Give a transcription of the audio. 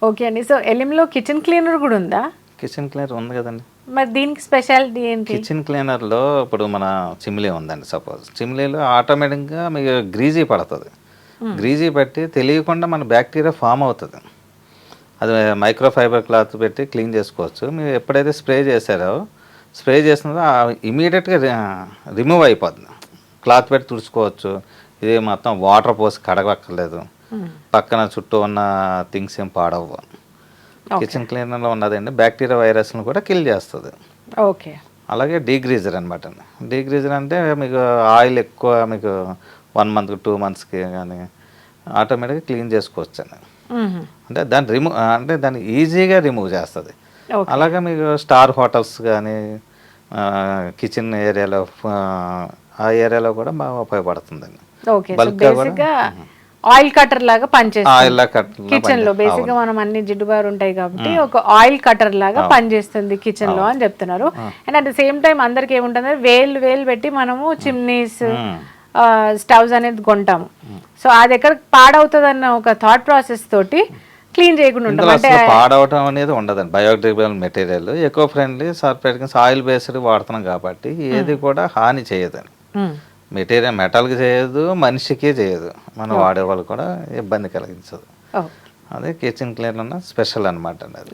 Okay అండి. So ఎలిమ్‌లో kitchen cleaner కూడా ఉందా? కిచెన్ క్లీనర్ ఉంది కదండి. మరి దీనికి స్పెషాలిటీ ఏంటి? కిచెన్ క్లీనర్లో ఇప్పుడు మన చిమ్లీ ఉందండి, సపోజ్ చిమ్లీలో ఆటోమేటిక్గా మీకు గ్రీజీ పడుతుంది. గ్రీజీ పట్టి తెలియకుండా మన బ్యాక్టీరియా ఫామ్ అవుతుంది. అది మైక్రో ఫైబర్ క్లాత్ పెట్టి క్లీన్ చేసుకోవచ్చు. మీరు ఎప్పుడైతే స్ప్రే చేశారో స్ప్రే చేసినదో ఇమీడియట్గా రిమూవ్ అయిపోతుంది. క్లాత్ పెట్టి తుడుచుకోవచ్చు. ఇది మొత్తం వాటర్ పోసి కడగక్కర్లేదు. పక్కన చుట్టూ ఉన్న థింగ్స్ ఏం పాడవు. కిచెన్ క్లీనర్లో ఉన్నదండి బ్యాక్టీరియా వైరస్ను కూడా కిల్ చేస్తుంది. ఓకే. అలాగే డీగ్రీజర్ అనమాట అండి. డీగ్రీజర్ అంటే మీకు ఆయిల్ ఎక్కువ మీకు 1 మంత్కి 2 మంత్స్కి కానీ ఆటోమేటిక్గా క్లీన్ చేసుకోవచ్చు అండి. అంటే దాన్ని ఈజీగా రిమూవ్ చేస్తుంది. అలాగే మీకు స్టార్ హోటల్స్ కానీ కిచెన్ ఏరియాలో ఆ ఏరియాలో కూడా బాగా ఉపయోగపడుతుందండి. బల్క్గా ఆయిల్ కటర్ లాగా పనిచేస్తుంది కిచెన్ లో. బేసిక్ గా మనం అన్ని జిడ్డుబారు ఉంటాయి కాబట్టి ఒక ఆయిల్ కటర్ లాగా పనిచేస్తుంది కిచెన్ లో అని చెప్తున్నారు. And at the same time అందరికి ఏముంటుంది, వేలు పెట్టి మనము చిమ్నీస్ స్టవ్స్ అనేది కొంటాము. సో అది ఎక్కడ పాడవుతుంది అన్న ఒక థాట్ ప్రాసెస్ తోటి క్లీన్ చేయకుండా ఉంటాం. అంటే పాడవటం అనేది ఉండదండి. బయోడిగ్రేడబుల్ మెటీరియల్, ఎకో ఫ్రెండ్లీ, సర్ఫేట్ ఆయిల్ బేస్డ్ వాడుతున్నాం కాబట్టి ఏది కూడా హాని చేయదండి. మెటీరియల్ మెటల్కి చేయదు, మనిషికి చేయదు, మనం వాడేవాళ్ళు కూడా ఇబ్బంది కలిగించదు. అదే కిచెన్ క్లీనర్ స్పెషల్ అనమాట అండి అది.